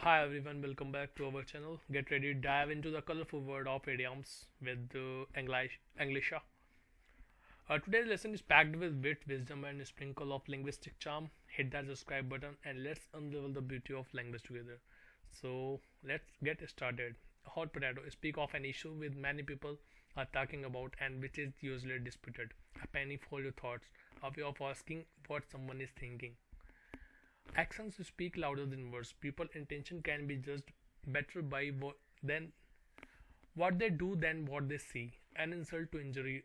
Hi everyone, welcome back to our channel. Get ready to dive into the colorful world of idioms with Englisha. Today's lesson is packed with wit, wisdom, and a sprinkle of linguistic charm. Hit that subscribe button and let's unravel the beauty of language together. So let's get started. A hot potato speak of an issue with many people are talking about and which is usually disputed. A penny for your thoughts, a way of asking what someone is thinking. Actions speak louder than words. People's intention can be judged better by than what they do than what they see. An insult to injury,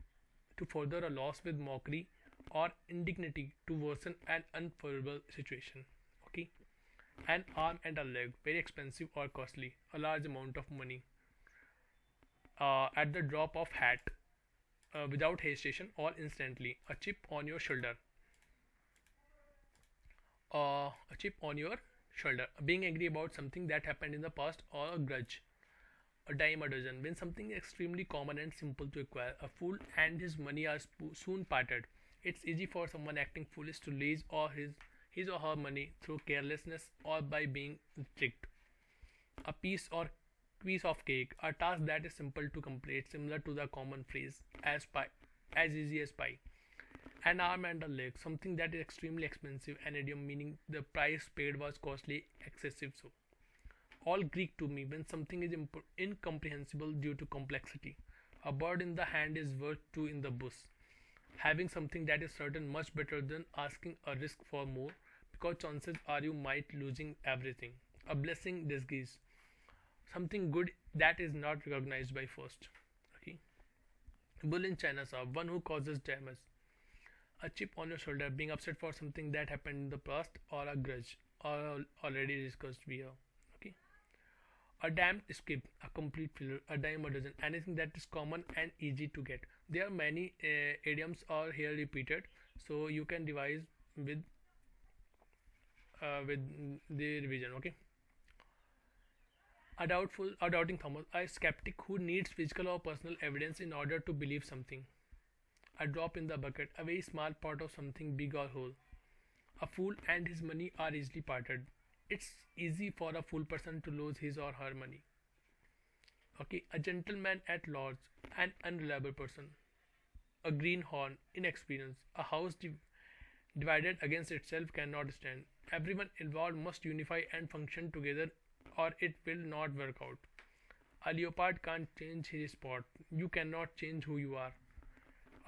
to further a loss with mockery or indignity to worsen an unfavorable situation. Okay, an arm and a leg, very expensive or costly, a large amount of money at the drop of hat, without hesitation or instantly, a chip on your shoulder, a chip on your shoulder, being angry about something that happened in the past, or a grudge, a dime a dozen. When something is extremely common and simple to acquire, a fool and his money are soon parted. It's easy for someone acting foolish to lose or his or her money through carelessness or by being tricked. A piece of cake, a task that is simple to complete, similar to the common phrase as easy as pie. An arm and a leg, something that is extremely expensive, an idiom meaning the price paid was costly, excessive so. All Greek to me when something is incomprehensible due to complexity. A bird in the hand is worth two in the bush. Having something that is certain much better than asking a risk for more because chances are you might losing everything. A blessing disguise, something good that is not recognized by first. Okay. Bull in China shop, one who causes damage. A chip on your shoulder, being upset for something that happened in the past, or a grudge, or already discussed here. Okay. A damned skip, a complete filler, a dime a dozen, anything that is common and easy to get. There are many idioms are here repeated, so you can revise with the revision. Okay. A doubting Thomas, a skeptic who needs physical or personal evidence in order to believe something. A drop in the bucket, a very small part of something big or whole. A fool and his money are easily parted. It's easy for a fool person to lose his or her money. Okay, a gentleman at large, an unreliable person. A greenhorn, inexperience. A house divided against itself cannot stand. Everyone involved must unify and function together or it will not work out. A leopard can't change his spot. You cannot change who you are.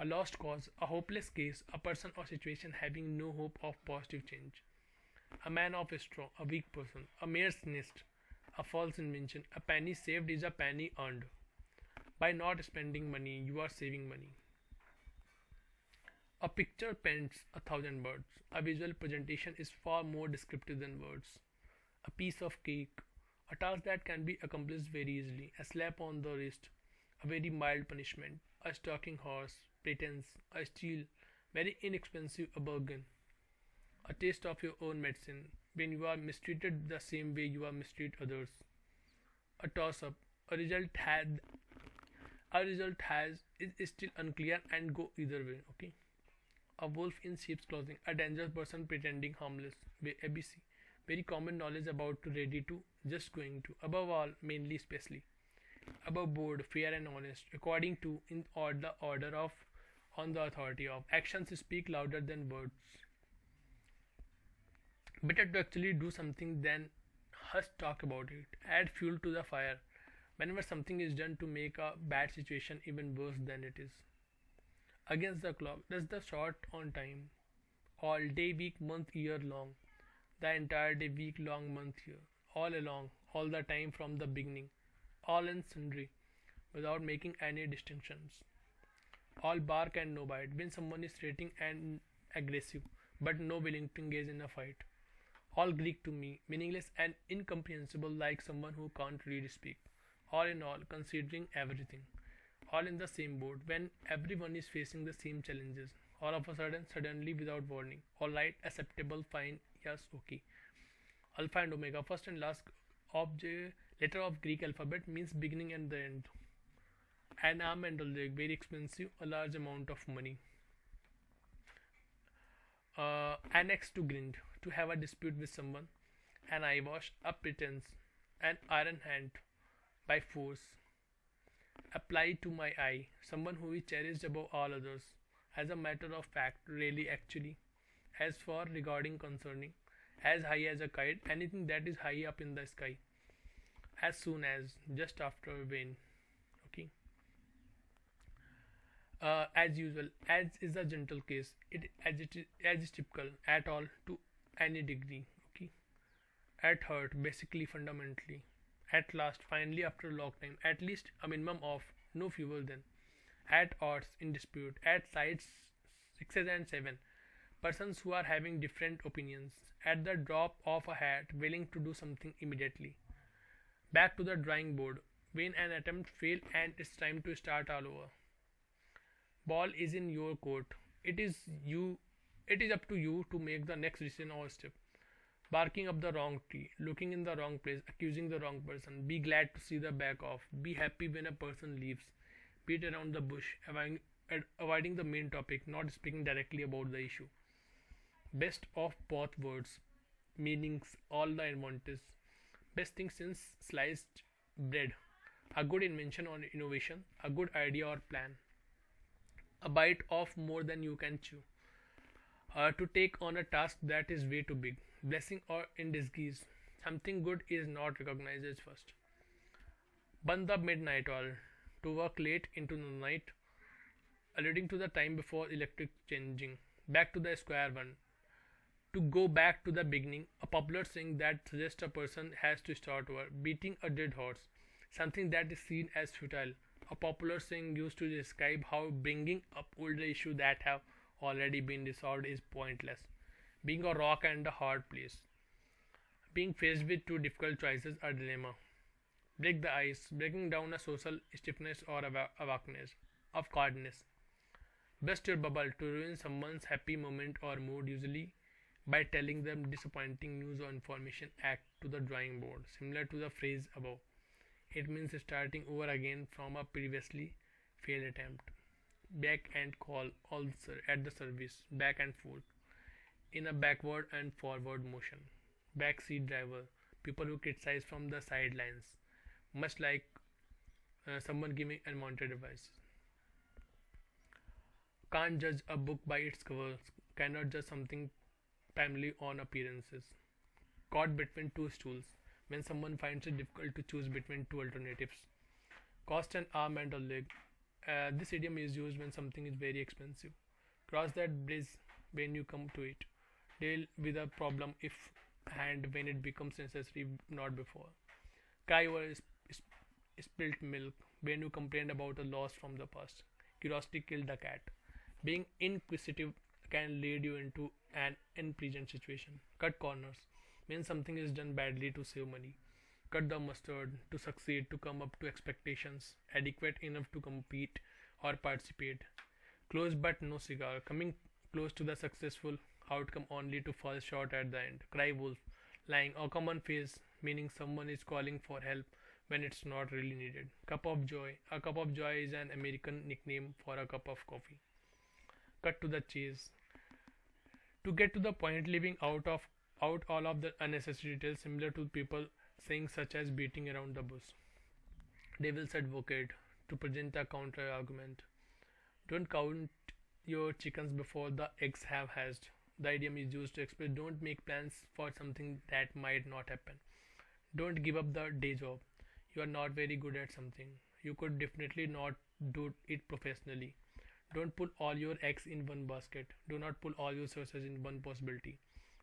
A lost cause, a hopeless case, a person or situation having no hope of positive change. A man of straw, a weak person, a mare's nest, a false invention. A penny saved is a penny earned. By not spending money, you are saving money. A picture paints a thousand words. A visual presentation is far more descriptive than words. A piece of cake, a task that can be accomplished very easily. A slap on the wrist, a very mild punishment. A stalking horse, pretense, a steal, very inexpensive a bargain. A taste of your own medicine, when you are mistreated the same way you are mistreat others. A toss up, a result has is still unclear and go either way. Okay. A wolf in sheep's clothing, a dangerous person pretending harmless. ABC, very common knowledge about to ready to just going to. Above all, mainly especially. Above board, fair and honest, according to, in order of, on the authority of. Actions speak louder than words. Better to actually do something than hush talk about it. Add fuel to the fire whenever something is done to make a bad situation even worse than it is. Against the clock, that's the short on time. All day, week, month, year long. The entire day, week, long, month, year. All along, all the time from the beginning. All and sundry, without making any distinctions. All bark and no bite, when someone is threatening and aggressive, but no willing to engage in a fight. All Greek to me, meaningless and incomprehensible, like someone who can't really speak. All in all, considering everything. All in the same boat, when everyone is facing the same challenges. All of a sudden, suddenly, without warning. All right, acceptable, fine, yes, okay. Alpha and Omega, first and last object letter of Greek alphabet means beginning and the end. An arm and a leg, very expensive, a large amount of money. Annex to grind, to have a dispute with someone. An eyewash, a pretense, An iron hand by force applied to my eye, someone who is cherished above all others. As a matter of fact, really, actually, as for regarding concerning, as high as a kite, anything that is high up in the sky, as soon as, just after when. Okay. As usual, as is a gentle case, as is typical at all to any degree. Okay. At heart, basically, fundamentally. At last, finally, after a long time, at least a minimum of no fewer than. At odds, in dispute, at sides 6 and 7, persons who are having different opinions, at the drop of a hat, willing to do something immediately. Back to the drawing board, when an attempt failed and it's time to start all over. Ball is in your court. It is you. It is up to you to make the next decision or step. Barking up the wrong tree, looking in the wrong place, accusing the wrong person. Be glad to see the back off. Be happy when a person leaves. Beat around the bush, avoiding the main topic, not speaking directly about the issue. Best of both worlds, meanings, all the advantages. Best thing since sliced bread. A good invention or innovation, a good idea or plan. A bite of more than you can chew. To take on a task that is way too big. Blessing or in disguise. Something good is not recognized as first. Bun the midnight oil. To work late into the night, alluding to the time before electric changing. Back to the square one. To go back to the beginning, a popular saying that suggests a person has to start over. Beating a dead horse. Something that is seen as futile. A popular saying used to describe how bringing up older issues that have already been resolved is pointless. Being a rock and a hard place. Being faced with two difficult choices, a dilemma. Break the ice, breaking down a social stiffness or a weakness of coldness. Burst your bubble to ruin someone's happy moment or mood, usually by telling them disappointing news or information. Act to the drawing board, similar to the phrase above. It means starting over again from a previously failed attempt. Back and call also at the service, back and forth, in a backward and forward motion. Backseat driver, people who criticize from the sidelines, much like someone giving unwanted advice. Can't judge a book by its cover, cannot judge something primarily on appearances. Caught between two stools, when someone finds it difficult to choose between two alternatives. Cost an arm and a leg. This idiom is used when something is very expensive. Cross that bridge when you come to it. Deal with a problem if and when it becomes necessary, not before. Cry over spilt milk when you complain about a loss from the past. Curiosity killed the cat. Being inquisitive can lead you into an unpleasant situation. Cut corners when something is done badly to save money. Cut the mustard to succeed, to come up to expectations adequate enough to compete or participate. Close but no cigar, coming close to the successful outcome only to fall short at the end. Cry wolf, lying or common face, meaning someone is calling for help when it's not really needed. Cup of joy. A cup of joy is an American nickname for a cup of coffee. Cut to the chase. To get to the point, leaving out all of the unnecessary details, similar to people saying such as beating around the bush. Devil's advocate, to present a counter argument. Don't count your chickens before the eggs have hatched. The idiom is used to express don't make plans for something that might not happen. Don't give up the day job. You are not very good at something. You could definitely not do it professionally. Don't put all your eggs in one basket. Do not put all your sources in one possibility.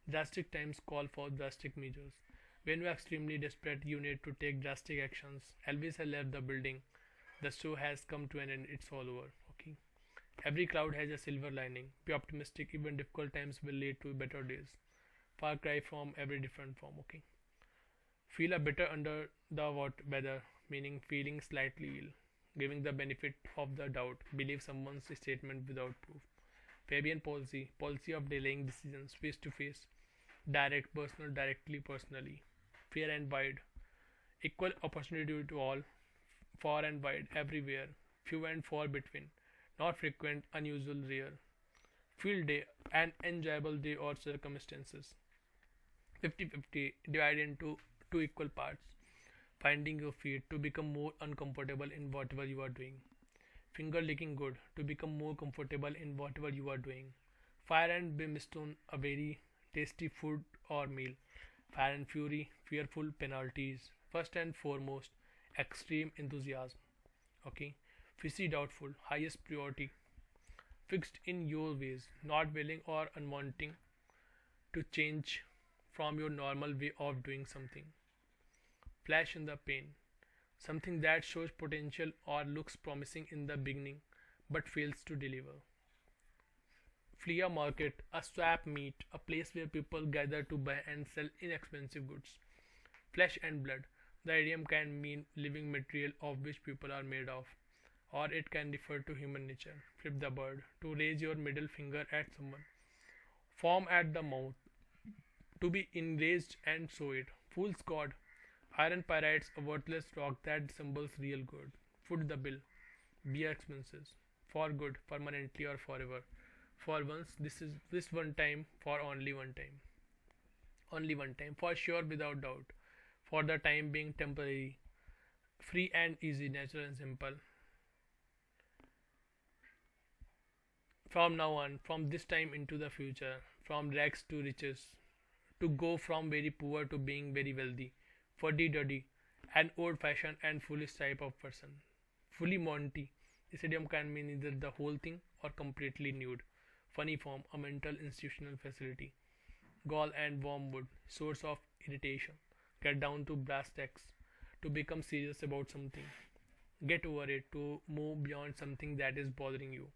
Drastic times call for drastic measures. When you are extremely desperate, you need to take drastic actions. Elvis has left the building. The show has come to an end. It's all over. Okay. Every cloud has a silver lining. Be optimistic. Even difficult times will lead to better days. Far cry from every different form. Okay. Feel a bitter under the weather, meaning feeling slightly ill. Giving the benefit of the doubt. Believe someone's statement without proof. Fabian policy. Policy of delaying decisions face to face. Direct, personal, directly, personally. Fair and wide. Equal opportunity to all. Far and wide, everywhere. Few and far between. Not frequent, unusual, rare. Field day, an enjoyable day or circumstances. 50-50, divided into two equal parts. finding your feet to become more uncomfortable in whatever you are doing. Finger licking good to become more comfortable in whatever you are doing. Fire and brimstone, a very tasty food or meal. Fire and fury, fearful penalties. First and foremost, extreme enthusiasm. Okay. Fishy doubtful, highest priority. Fixed in your ways, not willing or unwanting to change from your normal way of doing something. Flash in the pan, something that shows potential or looks promising in the beginning but fails to deliver. Flea market, a swap meet, a place where people gather to buy and sell inexpensive goods. Flesh and blood, the idiom can mean living material of which people are made of, or it can refer to human nature. Flip the bird, to raise your middle finger at someone. Foam at the mouth, to be enraged and show it. Fool's God, iron pyrites, a worthless rock that resembles real gold. Foot the bill, beer expenses. For good, permanently or forever. For once, this one time, for only one time. Only one time, for sure, without doubt. For the time being temporary. Free and easy, natural and simple. From now on, from this time into the future, from rags to riches, to go from very poor to being very wealthy. Fuddy duddy, an old fashioned and foolish type of person. Fully Monty, this idiom can mean either the whole thing or completely nude. Funny form, a mental institutional facility. Gall and wormwood, source of irritation. Get down to brass tacks, to become serious about something. Get over it, to move beyond something that is bothering you.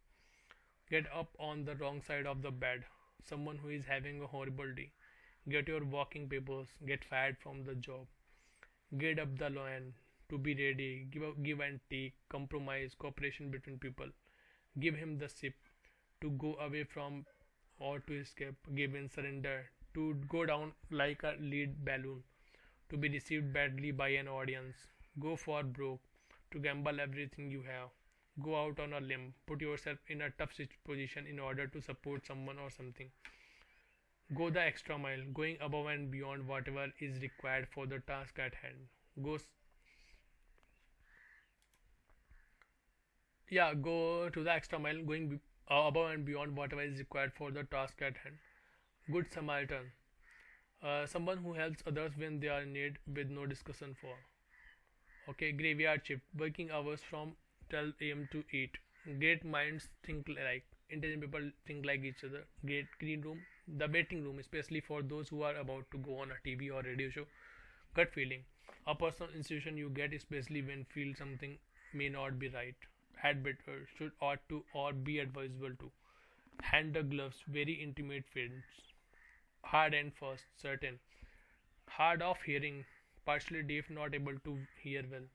Get up on the wrong side of the bed, someone who is having a horrible day. Get your walking papers, get fired from the job. Get up the line, to be ready, give and take, compromise, cooperation between people. Give him the sip, to go away from or to escape, give in, surrender, to go down like a lead balloon, to be received badly by an audience. Go for broke, to gamble everything you have. Go out on a limb, put yourself in a tough position in order to support someone or something. Go the extra mile, going above and beyond whatever is required for the task at hand. Go to the extra mile, going above and beyond whatever is required for the task at hand. Good Samaritan, someone who helps others when they are in need with no discussion for. Okay, graveyard shift, working hours from 12 a.m. to 8. Great minds think alike. Intelligent people think like each other. Great green room, the waiting room, especially for those who are about to go on a TV or radio show. Gut feeling, a personal institution you get especially when feel something may not be right. Had better, should, ought to, or be advisable to. Hand the gloves, very intimate friends. Hard and fast, certain. Hard of hearing, partially deaf, not able to hear well.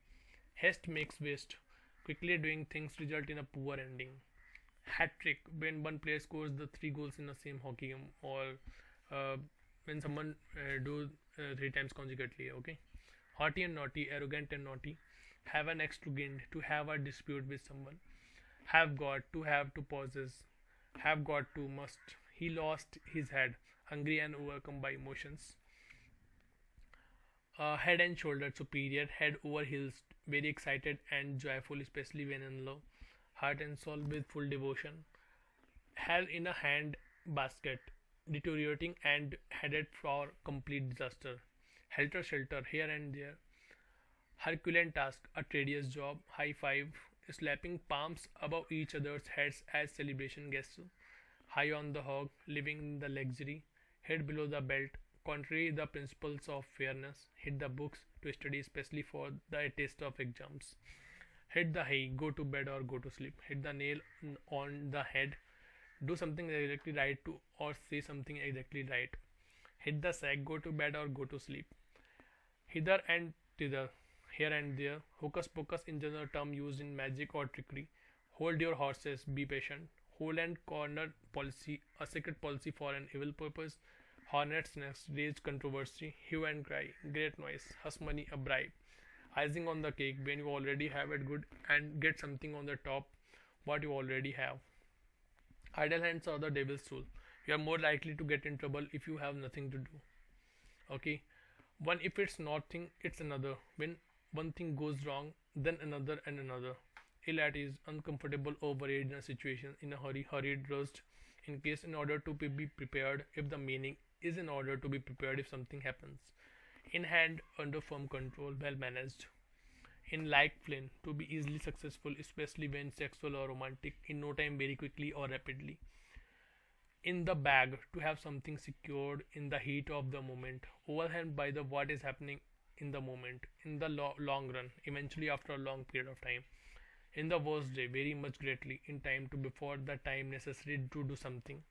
Haste makes waste. Quickly doing things result in a poor ending. Hat trick, when one player scores the three goals in the same hockey game, or when someone do three times consecutively. Okay. Haughty and naughty, arrogant and naughty. Have an ex to gain, to have a dispute with someone. Have got, to have, to possess. Have got to, must. He lost his head, hungry and overcome by emotions. Head and shoulder superior, head over heels, very excited and joyful, especially when in love. Heart and soul with full devotion. Held in a hand basket, deteriorating and headed for complete disaster. Helter shelter, here and there. Herculean task, a tedious job. High five, slapping palms above each other's heads as celebration guests. High on the hog, living in the luxury. Head below the belt, contrary the principles of fairness. Hit the books to study, especially for the test of exams. Hit the hay, go to bed or go to sleep. Hit the nail on the head, do something exactly right to or say something exactly right. Hit the sack, go to bed or go to sleep. Hither and thither, here and there. Hocus pocus, in general term used in magic or trickery. Hold your horses, be patient. Hole and corner policy, a secret policy for an evil purpose. Hornet's nest, raised controversy. Hue and cry, great noise. Hush money, a bribe. Icing on the cake, when you already have it good and get something on the top what you already have. Idle hands are the devil's tool. You are more likely to get in trouble if you have nothing to do. Okay. One, if it's nothing, it's another. When One thing goes wrong, then another and another. Ill at ease, uncomfortable, overrated in a situation, in a hurry, hurried, rushed, in case in order to be prepared if the meaning is in order to be prepared if something happens. In hand, under firm control, well managed. In like Flynn, to be easily successful, especially when sexual or romantic, in no time, very quickly or rapidly. In the bag, to have something secured in the heat of the moment, overwhelmed by the what is happening in the moment, in the long run, eventually after a long period of time. In the worst day, very much greatly, in time to before the time necessary to do something.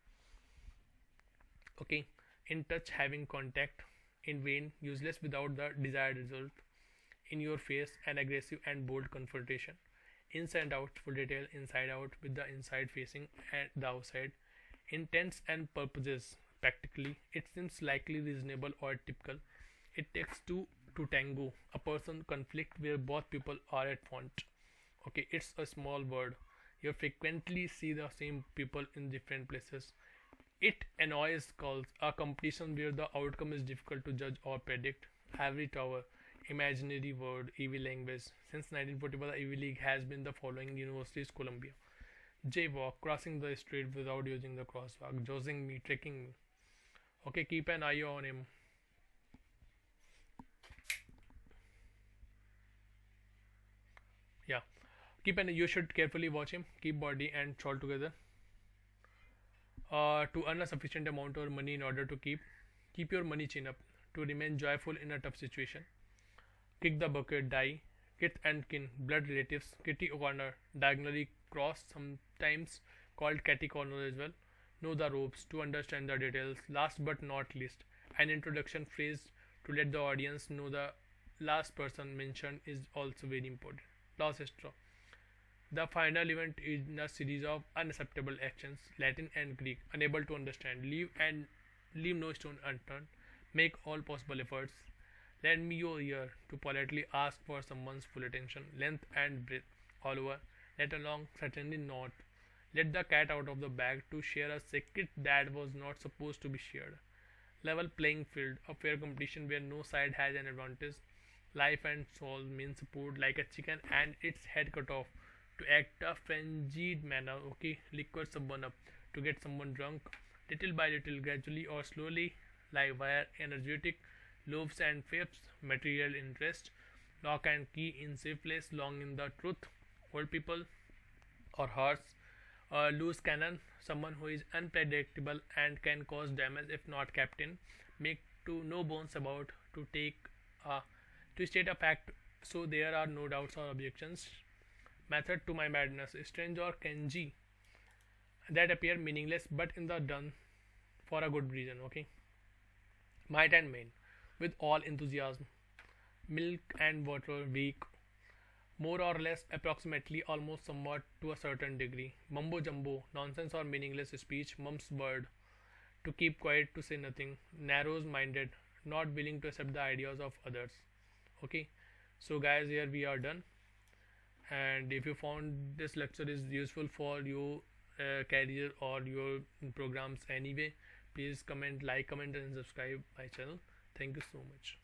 Okay, in touch, having contact, in vain, useless without the desired result, in your face, an aggressive and bold confrontation, inside out, full detail, inside out, with the inside facing and the outside, intents and purposes. Practically, it seems likely reasonable or typical. It takes two to tango, a person conflict where both people are at fault. Okay, it's a small word. You frequently see the same people in different places. It annoys calls a competition where the outcome is difficult to judge or predict. Ivory tower, imaginary word, EV language. Since 1941, the EV League has been the following universities: Columbia. Jaywalk, crossing the street without using the crosswalk, josing me, tricking me. Okay, keep an eye on him. Yeah, you should carefully watch him. Keep body and soul together. To earn a sufficient amount of money in order to keep your money chin up. To remain joyful in a tough situation. Kick the bucket, die. Kith and kin, blood relatives. Kitty corner, diagonally cross, sometimes called catty corner as well. Know the ropes to understand the details. Last but not least, an introduction phrase to let the audience know the last person mentioned is also very important. Last straw. The final event is a series of unacceptable actions, Latin and Greek, unable to understand. Leave no stone unturned. Make all possible efforts. Lend me your ear to politely ask for someone's full attention, length and breadth, all over. Let alone certainly not. Let the cat out of the bag to share a secret that was not supposed to be shared. Level playing field, a fair competition where no side has an advantage. Life and soul mean support like a chicken and its head cut off to act a frenzied manner. Okay, liquor someone up to get someone drunk, little by little, gradually or slowly, like wire, energetic, loaves and fibs, material interest, lock and key in safe place, long in the truth, old people or horse, loose cannon, someone who is unpredictable and can cause damage if not kept in, make to no bones about to take to state a fact so there are no doubts or objections. Method to my madness, strange or kanji that appear meaningless but in the done for a good reason. Okay, might and main with all enthusiasm, milk and water weak, more or less, approximately, almost, somewhat, to a certain degree. Mumbo jumbo, nonsense or meaningless speech, mum's bird, to keep quiet, to say nothing, narrows minded, not willing to accept the ideas of others. Okay, so guys, here we are done. And if you found this lecture is useful for your career or your programs anyway, please comment, like, comment, and subscribe my channel. Thank you so much.